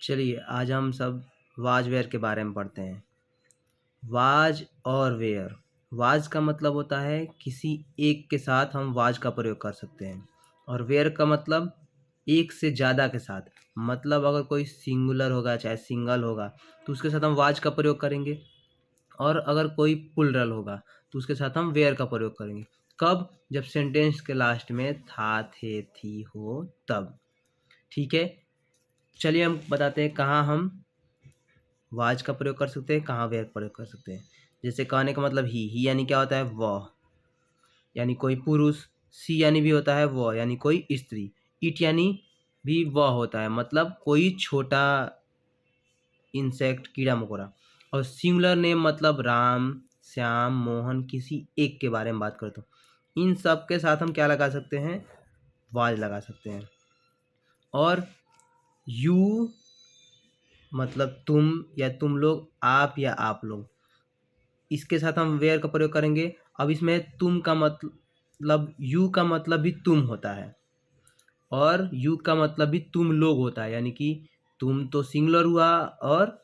चलिए आज हम सब वाज वेयर के बारे में पढ़ते हैं। वाज और वेयर। वाज का मतलब होता है किसी एक के साथ हम वाज का प्रयोग कर सकते हैं, और वेयर का मतलब एक से ज़्यादा के साथ। मतलब अगर कोई सिंगुलर होगा चाहे सिंगल होगा तो उसके साथ हम वाज का प्रयोग करेंगे, और अगर कोई प्लुरल होगा तो उसके साथ हम वेयर का प्रयोग करेंगे। कब? जब सेंटेंस के लास्ट में था, थे, थी हो तब। ठीक है, चलिए हम बताते हैं कहाँ हम वाज का प्रयोग कर सकते हैं, कहाँ वेयर का प्रयोग कर सकते हैं। जैसे कहने का मतलब ही यानी क्या होता है? वह, यानी कोई पुरुष। सी यानी भी होता है वह, यानी कोई स्त्री। इट यानी भी वह होता है, मतलब कोई छोटा इंसेक्ट, कीड़ा मकोड़ा। और सिंगुलर नेम मतलब राम, श्याम, मोहन, किसी एक के बारे में बात करते हो। इन सब के साथ हम क्या लगा सकते हैं? वाज लगा सकते हैं। और यू मतलब तुम या तुम लोग, आप या आप लोग, इसके साथ हम वेयर का प्रयोग करेंगे। अब इसमें तुम का मतलब, यू का मतलब भी तुम होता है, और यू का मतलब भी तुम लोग होता है। यानी कि तुम तो सिंगुलर हुआ और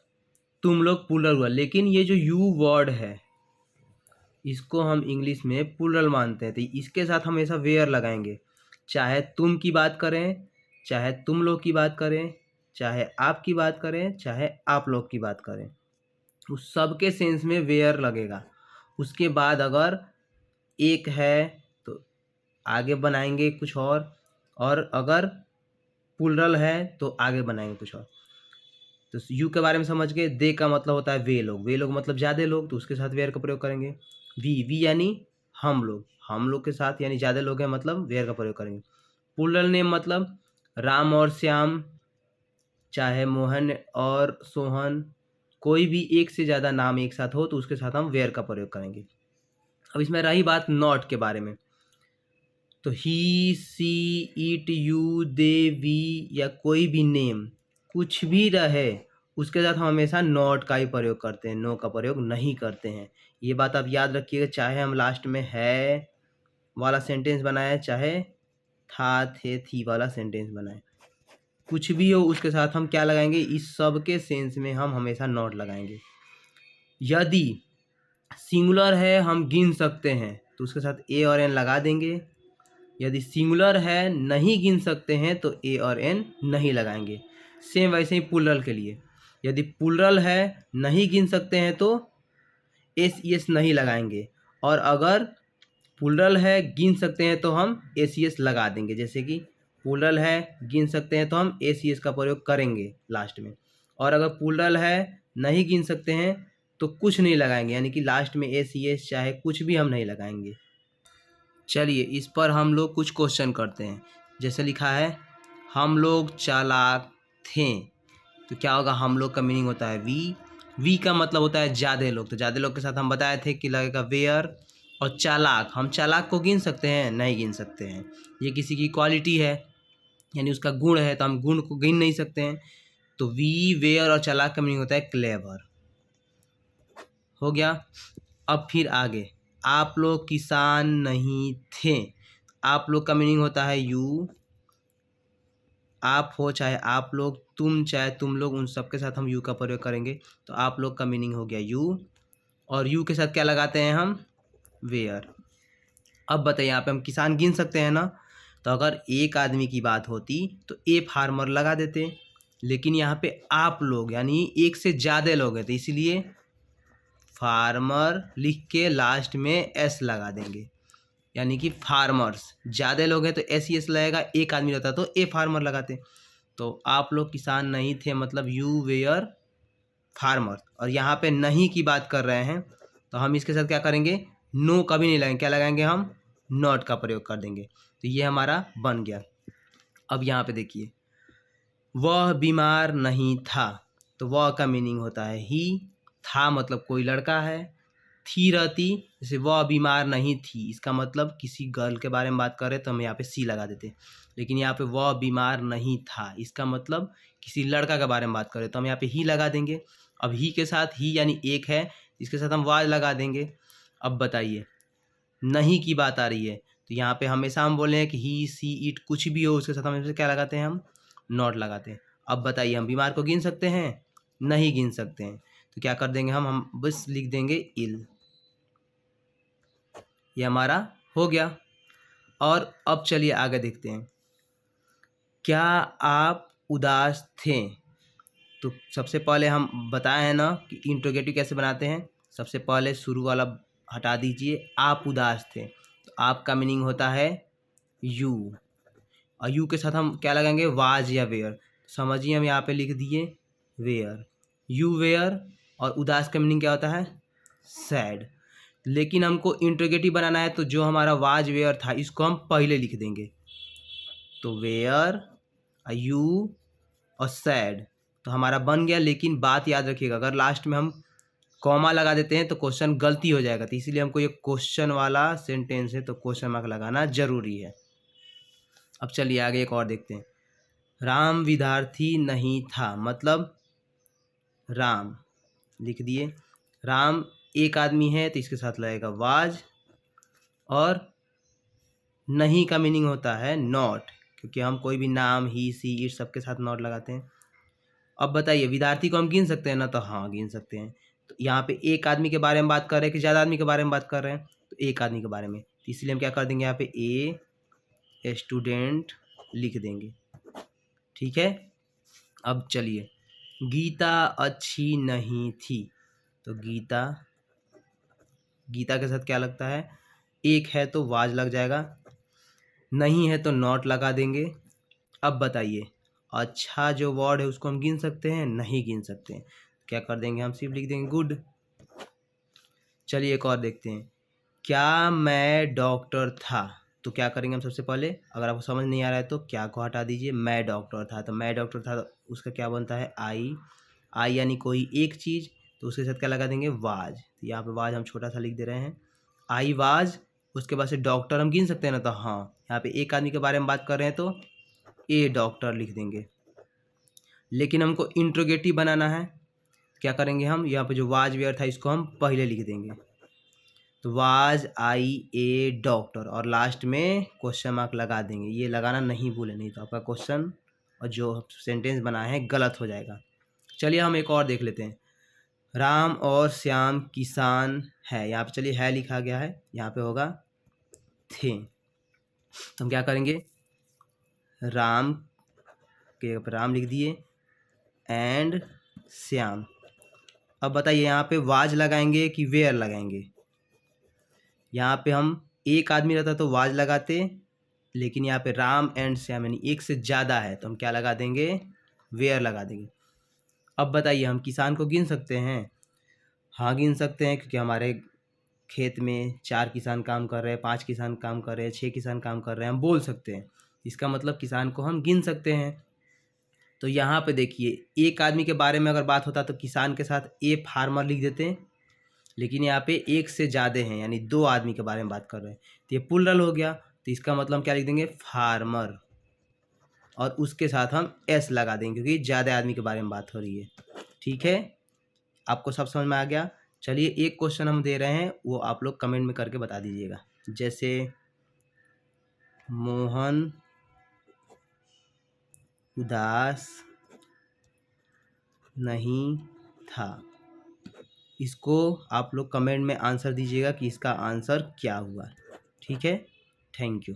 तुम लोग प्लुरल हुआ, लेकिन ये जो यू वर्ड है इसको हम इंग्लिश में प्लुरल मानते हैं, तो इसके साथ हमेशा वेयर लगाएंगे। चाहे तुम की बात करें, चाहे तुम लोग की बात करें, चाहे आप की बात करें, चाहे आप लोग की बात करें, उस सब के सेंस में वेयर लगेगा। उसके बाद अगर एक है तो आगे बनाएंगे कुछ और अगर प्लुरल है तो आगे बनाएंगे कुछ और। तो यू के बारे में समझ गए। दे का मतलब होता है वे लोग मतलब ज़्यादा लोग, तो उसके साथ वेयर का प्रयोग करेंगे। वी यानी हम लोग के साथ यानी ज़्यादा लोग हैं, मतलब वेयर का प्रयोग करेंगे। प्लुरल नेम मतलब राम और श्याम, चाहे मोहन और सोहन, कोई भी एक से ज़्यादा नाम एक साथ हो तो उसके साथ हम वेयर का प्रयोग करेंगे। अब इसमें रही बात नॉट के बारे में, तो ही, सी, इट, यू, दे, वी या कोई भी नेम कुछ भी रहे उसके साथ हम हमेशा नॉट का ही प्रयोग करते हैं, नो का प्रयोग नहीं करते हैं। ये बात आप याद रखिएगा, चाहे हम लास्ट में है वाला सेंटेंस बनाए, चाहे था, थे, थी वाला सेंटेंस बनाए, कुछ भी हो उसके साथ हम क्या लगाएंगे? इस सब के सेंस में हम हमेशा नॉट लगाएंगे। यदि सिंगुलर है, हम गिन सकते हैं, तो उसके साथ ए और एन लगा देंगे। यदि सिंगुलर है, नहीं गिन सकते हैं, तो ए और एन नहीं लगाएंगे। सेम वैसे ही प्लुरल के लिए, यदि प्लुरल है, नहीं गिन सकते हैं, तो एस ई एस नहीं लगाएंगे। और अगर प्लुरल है, गिन सकते हैं, तो हम एस ई एस लगा देंगे। जैसे कि प्लुरल है, गिन सकते हैं, तो हम एस ई एस का प्रयोग करेंगे लास्ट में। और अगर प्लुरल है, नहीं गिन सकते हैं, तो कुछ नहीं लगाएंगे, यानी कि लास्ट में एस ई एस चाहे कुछ भी हम नहीं लगाएंगे। चलिए इस पर हम लोग कुछ क्वेश्चन करते हैं। जैसे लिखा है हम लोग चालाक थे, तो क्या होगा? हम लोग का मीनिंग होता है वी का मतलब होता है ज़्यादा लोग, तो ज़्यादा लोग के साथ हम बताए थे कि लगेगा वेयर। और चालाक, हम चालाक को गिन सकते हैं? नहीं गिन सकते हैं, ये किसी की क्वालिटी है, यानी उसका गुण है, तो हम गुण को गिन नहीं सकते हैं। तो वी, वेयर और चालाक का मीनिंग होता है क्लेवर। हो गया। अब फिर आगे, आप लोग किसान नहीं थे, आप लोग का मीनिंग होता है यू। आप हो चाहे आप लोग, तुम चाहे तुम लोग, उन सब के साथ हम यू का प्रयोग करेंगे, तो आप लोग का मीनिंग हो गया यू। और यू के साथ क्या लगाते हैं हम? वेयर। अब बताइए, यहाँ पे हम किसान गिन सकते हैं ना, तो अगर एक आदमी की बात होती तो ए फार्मर लगा देते, लेकिन यहाँ पे आप लोग यानी एक से ज़्यादा लोग हैं, तो इसलिए फार्मर लिख के लास्ट में एस लगा देंगे, यानी कि फार्मर्स। ज़्यादा लोग हैं तो एस ई एस लगेगा, एक आदमी रहता तो ए फार्मर लगाते। तो आप लोग किसान नहीं थे मतलब यू वेयर फार्मर। और यहाँ पे नहीं की बात कर रहे हैं, तो हम इसके साथ क्या करेंगे? नो कभी नहीं लगाएंगे, क्या लगाएंगे हम? नॉट का प्रयोग कर देंगे। तो ये हमारा बन गया। अब यहाँ पे देखिए, वह बीमार नहीं था, तो वह का मीनिंग होता है ही। था मतलब कोई लड़का है। थी रहती, जैसे वह बीमार नहीं थी, इसका मतलब किसी गर्ल के बारे में बात कर रहे तो हम यहाँ पे सी लगा देते। लेकिन यहाँ पे वह बीमार नहीं था, इसका मतलब किसी लड़का के बारे में बात कर रहे तो हम यहाँ पे ही लगा देंगे। अब ही के साथ ही यानी एक है, इसके साथ हम वाज लगा देंगे। अब बताइए, नहीं की बात आ रही है, तो यहाँ पे हमेशा हम बोले हैं कि ही, सी, इट कुछ भी हो उसके साथ हम क्या लगाते हैं? हम नॉट लगाते हैं। अब बताइए हम बीमार को गिन सकते हैं? नहीं गिन सकते हैं। तो क्या कर देंगे हम बस लिख देंगे इल। ये हमारा हो गया। और अब चलिए आगे देखते हैं। क्या आप उदास थे? तो सबसे पहले हम बताए हैं ना कि इंट्रोगेटिव कैसे बनाते हैं। सबसे पहले शुरू वाला हटा दीजिए, आप उदास थे। तो आप का मीनिंग होता है यू, और यू के साथ हम क्या लगाएंगे? वाज या वेयर। समझिए हम यहाँ पे लिख दिए वेयर, यू वेयर। और उदास का मीनिंग क्या होता है? सैड। लेकिन हमको इंट्रोगेटिव बनाना है, तो जो हमारा वाज वेयर था इसको हम पहले लिख देंगे। तो वेयर, यू और सैड तो हमारा बन गया। लेकिन बात याद रखिएगा, अगर लास्ट में हम कॉमा लगा देते हैं तो क्वेश्चन गलती हो जाएगा। तो इसीलिए हमको ये क्वेश्चन वाला सेंटेंस है तो क्वेश्चन मार्क लगाना जरूरी है। अब चलिए आगे एक और देखते हैं। राम विद्यार्थी नहीं था, मतलब राम लिख दिए। राम एक आदमी है तो इसके साथ लगेगा वाज, और नहीं का मीनिंग होता है नॉट, क्योंकि हम कोई भी नाम ही सी इट सबके साथ नॉट लगाते हैं। अब बताइए विद्यार्थी को हम गिन सकते हैं ना? तो हाँ गिन सकते हैं। तो यहाँ पे एक आदमी के बारे में बात कर रहे हैं कि ज़्यादा आदमी के बारे में बात कर रहे हैं? तो एक आदमी के बारे में, तो इसलिए हम क्या कर देंगे यहाँ पे ए स्टूडेंट लिख देंगे। ठीक है। अब चलिए, गीता अच्छी नहीं थी। तो गीता, गीता के साथ क्या लगता है? एक है तो वाज लग जाएगा, नहीं है तो नॉट लगा देंगे। अब बताइए अच्छा जो वर्ड है उसको हम गिन सकते हैं? नहीं गिन सकते हैं। क्या कर देंगे हम? सिर्फ लिख देंगे गुड। चलिए एक और देखते हैं। क्या मैं डॉक्टर था? तो क्या करेंगे हम सबसे पहले, अगर आपको समझ नहीं आ रहा है तो क्या को हटा दीजिए, मैं डॉक्टर था। तो मैं डॉक्टर था तो उसका क्या बनता है? आई। आई यानी कोई एक चीज़, तो उसके साथ क्या लगा देंगे? वाज। तो यहाँ पे वाज हम छोटा सा लिख दे रहे हैं, आई वाज। उसके बाद से डॉक्टर हम गिन सकते हैं ना? तो हाँ, यहाँ पे एक आदमी के बारे में बात कर रहे हैं तो ए डॉक्टर लिख देंगे। लेकिन हमको इंट्रोगेटिव बनाना है, क्या करेंगे हम? यहाँ पे जो वाज वेयर था इसको हम पहले लिख देंगे। तो वाज आई ए डॉक्टर, और लास्ट में क्वेश्चन मार्क लगा देंगे। ये लगाना नहीं भूले, नहीं तो आपका क्वेश्चन और जो सेंटेंस बनाए हैं गलत हो जाएगा। चलिए हम एक और देख लेते हैं। राम और श्याम किसान है। यहाँ पे चलिए है लिखा गया है, यहाँ पे होगा थे। तो हम क्या करेंगे? राम के ऊपर राम लिख दिए एंड श्याम। अब बताइए यहाँ पे वाज लगाएंगे कि वेयर लगाएंगे? यहाँ पे हम एक आदमी रहता तो वाज लगाते, लेकिन यहाँ पे राम एंड श्याम यानी एक से ज़्यादा है तो हम क्या लगा देंगे? वेयर लगा देंगे। अब बताइए हम किसान को गिन सकते हैं? हाँ गिन सकते हैं, क्योंकि हमारे खेत में 4 किसान काम कर रहे हैं, 5 किसान काम कर रहे हैं, 6 किसान काम कर रहे हैं, हम बोल सकते हैं। इसका मतलब किसान को हम गिन सकते हैं। तो यहाँ पे देखिए एक आदमी के बारे में अगर बात होता तो किसान के साथ ए फार्मर लिख देते हैं, लेकिन यहाँ पे एक से ज़्यादा हैं यानी 2 आदमी के बारे में बात कर रहे हैं तो ये प्लुरल हो गया। तो इसका मतलब हम क्या लिख देंगे? फार्मर, और उसके साथ हम एस लगा देंगे क्योंकि ज़्यादा आदमी के बारे में बात हो रही है। ठीक है, आपको सब समझ में आ गया? चलिए एक क्वेश्चन हम दे रहे हैं, वो आप लोग कमेंट में करके बता दीजिएगा। जैसे मोहन उदास नहीं था, इसको आप लोग कमेंट में आंसर दीजिएगा कि इसका आंसर क्या हुआ। ठीक है, थैंक यू।